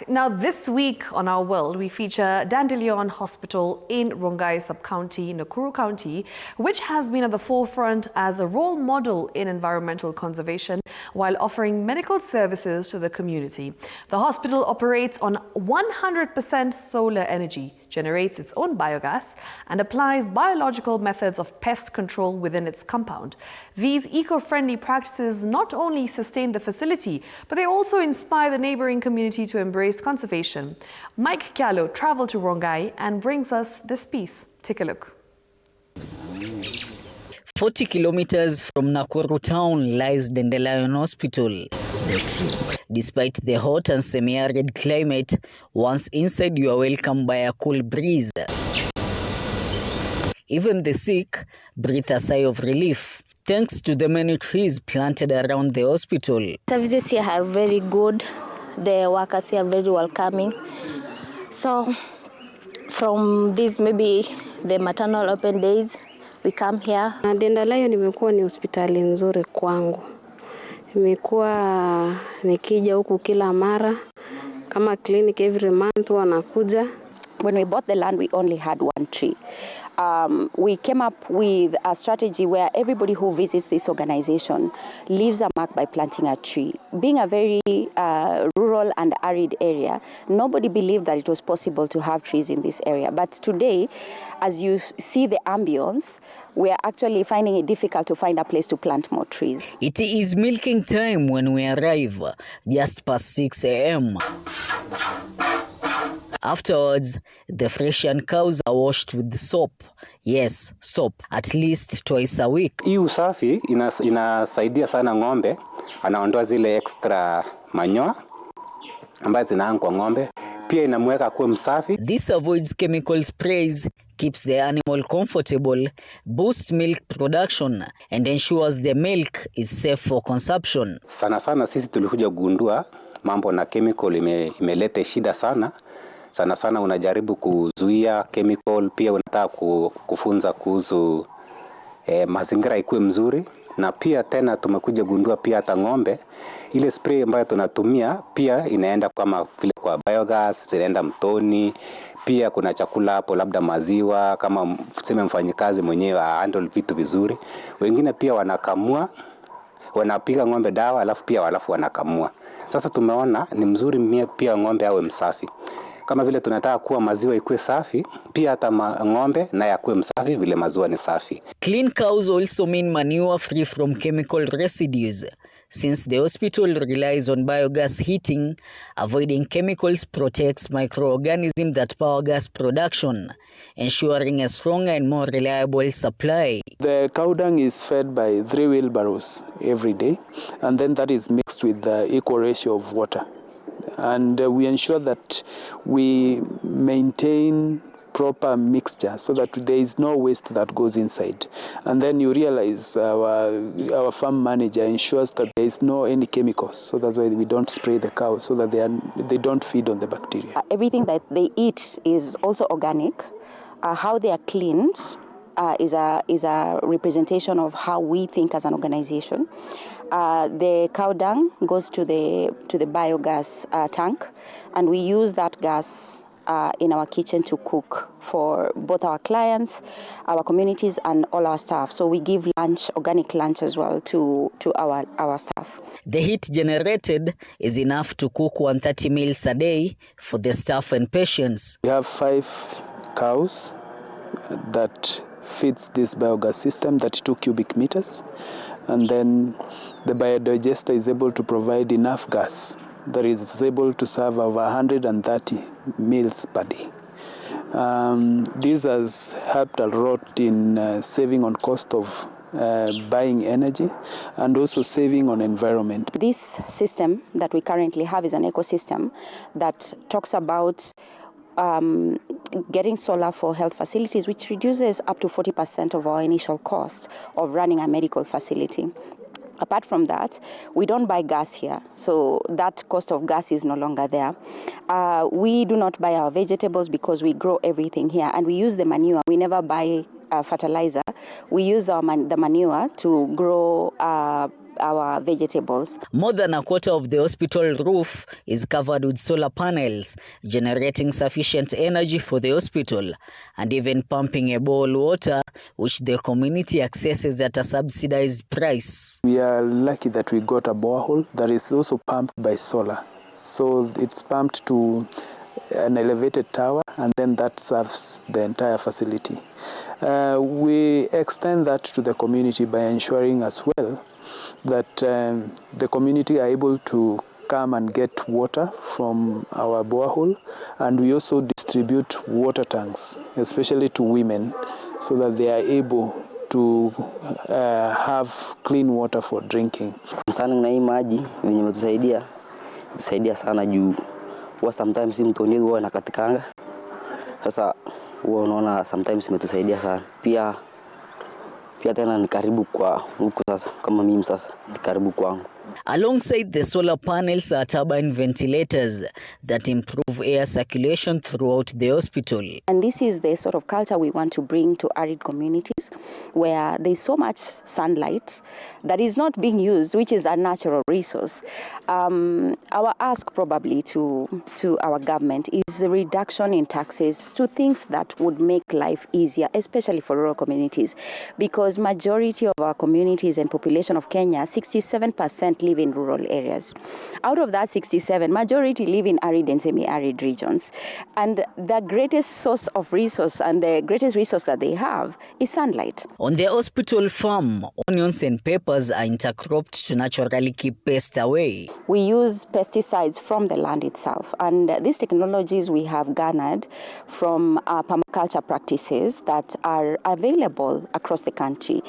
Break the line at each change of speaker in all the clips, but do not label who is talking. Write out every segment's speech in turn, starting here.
Now, this week on Our World, we feature Dandelion Hospital in Rongai sub-county, Nakuru County, which has been at the forefront as a role model in environmental conservation while offering medical services to the community. The hospital operates on 100% solar energy, generates its own biogas, and applies biological methods of pest control within its compound. These eco-friendly practices not only sustain the facility, but they also inspire the neighboring community to embrace conservation. Mike Kyalo traveled to Rongai and brings us this piece. Take a look.
40 kilometers from Nakuru town lies Dandelion Hospital. Despite the hot and semi-arid climate, once inside you are welcomed by a cool breeze. Even the sick breathe a sigh of relief, thanks to the many trees planted around the hospital.
Services here are very good. The workers here are very welcoming. So from this, maybe the maternal open days, we come here.
Dandelion imekuwa ni hospitali nzuri kwangu. Imekuwa nikija huku kila mara. Kama clinic every month wanakuja.
When we bought the land, we only had one tree. We came up with a strategy where everybody who visits this organization leaves a mark by planting a tree. Being a very rural and arid area, nobody believed that it was possible to have trees in this area. But today, as you see the ambience, we are actually finding it difficult to find a place to plant more trees.
It is milking time when we arrive, just past 6 a.m. Afterwards, the Frisian cows are washed with soap. Yes, soap, at least twice a week.
Hii usafi inasaidia sana ng'ombe, anaondoa zile extra manyoya ambazo zinaanga kwa ng'ombe. Pia inamweka kuwa msafi.
This avoids chemical sprays, keeps the animal comfortable, boosts milk production, and ensures the milk is safe for consumption.
Sana sana sisi tulikuja kugundua mambo na chemical imeleta shida sana. Sana sana unajaribu kuzuia chemical, pia unataka kufunza kuhusu mazingira ikuwe mzuri, na pia tena tumekuja gundua pia hata ng'ombe ile spray ambayo tunatumia pia inaenda kama vile kwa biogas, zinaenda mtoni. Pia kuna chakula hapo, labda maziwa, kama tuseme mfanyikazi mwenyewe handle vitu vizuri. Wengine pia wanakamua, wanapiga ng'ombe dawa alafu wanakamua. Sasa tumeona ni mzuri pia ng'ombe awe msafi. Kama vile tunataka kuwa maziwa ikuwe safi, pia hata ng'ombe na yakuwe msafi vile maziwa ni safi.
Clean cows also mean manure free from chemical residues. Since the hospital relies on biogas heating, avoiding chemicals protects microorganisms that power gas production, ensuring a stronger and more reliable supply.
The cow dung is fed by 3 wheelbarrows every day, and then that is mixed with the equal ratio of water. And we ensure that we maintain proper mixture so that there is no waste that goes inside. And then you realize our farm manager ensures that there is no any chemicals, so that's why we don't spray the cows so that they don't feed on the bacteria.
Everything that they eat is also organic. How they are cleaned is a representation of how we think as an organization. The cow dung goes to the biogas tank, and we use that gas in our kitchen to cook for both our clients, our communities, and all our staff. So we give lunch, organic lunch as well to our staff.
The heat generated is enough to cook 130 meals a day for the staff and patients.
We have 5 cows that feeds this biogas system, 32 cubic meters, and then the biodigester is able to provide enough gas that is able to serve over 130 meals per day. This has helped a lot in saving on cost of buying energy and also saving on environment.
This system that we currently have is an ecosystem that talks about getting solar for health facilities, which reduces up to 40% of our initial cost of running a medical facility. Apart from that, we don't buy gas here, so that cost of gas is no longer there. We do not buy our vegetables because we grow everything here, and we use the manure. We never buy fertilizer. We use the manure to grow our vegetables.
More than a quarter of the hospital roof is covered with solar panels, generating sufficient energy for the hospital and even pumping a bowl water, which the community accesses at a subsidized price.
We are lucky that we got a borehole that is also pumped by solar. So it's pumped to an elevated tower, and then that serves the entire facility. We extend that to the community by ensuring as well that the community are able to come and get water from our borehole, and we also distribute water tanks, especially to women, so that they are able to have clean water for drinking.
Sana na hii maji venye tusaidia sana juu huwa sometimes mtoni huwa nakatikanga. Sasa huwa unaona sometimes imetusaidia sana. Pia tena ni karibu kwa huko sasa, kama mimi sasa ni karibu kwangu.
Alongside the solar panels are turbine ventilators that improve air circulation throughout the hospital.
And this is the sort of culture we want to bring to arid communities, where there's so much sunlight that is not being used, which is a natural resource. Our ask probably to our government is a reduction in taxes to things that would make life easier, especially for rural communities, because majority of our communities and population of Kenya, 67% live in rural areas. Out of that 67, majority live in arid and semi-arid regions. And the greatest source of resource and the greatest resource that they have is sunlight.
On the hospital farm, onions and peppers are intercropped to naturally keep pests away.
We use pesticides from the land itself, and these technologies we have garnered from permaculture practices that are available across the country.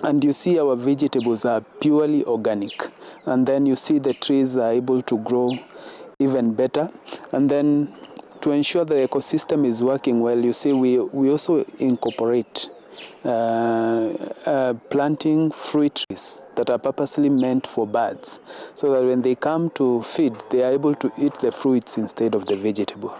And you see our vegetables are purely organic, and then you see the trees are able to grow even better. And then to ensure the ecosystem is working well, you see we also incorporate planting fruit trees that are purposely meant for birds, so that when they come to feed, they are able to eat the fruits instead of the vegetable.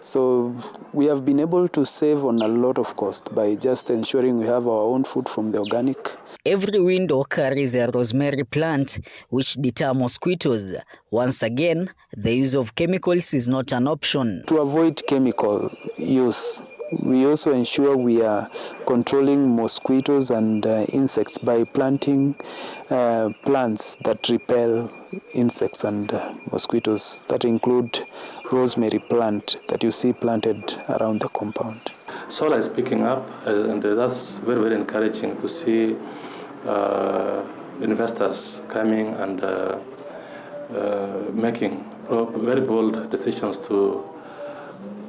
So we have been able to save on a lot of cost by just ensuring we have our own food from the organic.
Every window carries a rosemary plant which deter mosquitoes. Once again, the use of chemicals is not an option.
To avoid chemical use, we also ensure we are controlling mosquitoes and insects by planting plants that repel insects and mosquitoes. That include rosemary plant that you see planted around the compound.
Solar is picking up, and that's very, very encouraging to see investors coming and making very bold decisions to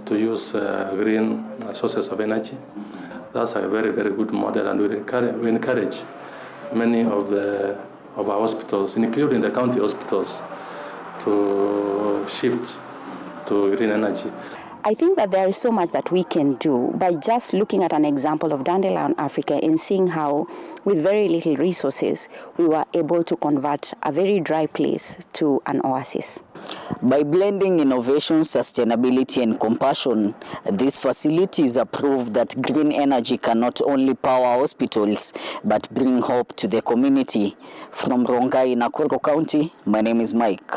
use green sources of energy. That's a very, very good model, and we encourage many of our hospitals, including the county hospitals, to shift to green energy.
I think that there is so much that we can do by just looking at an example of Dandelion Africa and seeing how, with very little resources, we were able to convert a very dry place to an oasis.
By blending innovation, sustainability and compassion, these facilities are proof that green energy can not only power hospitals, but bring hope to the community. From Rongai, Nakuru County, my name is Mike.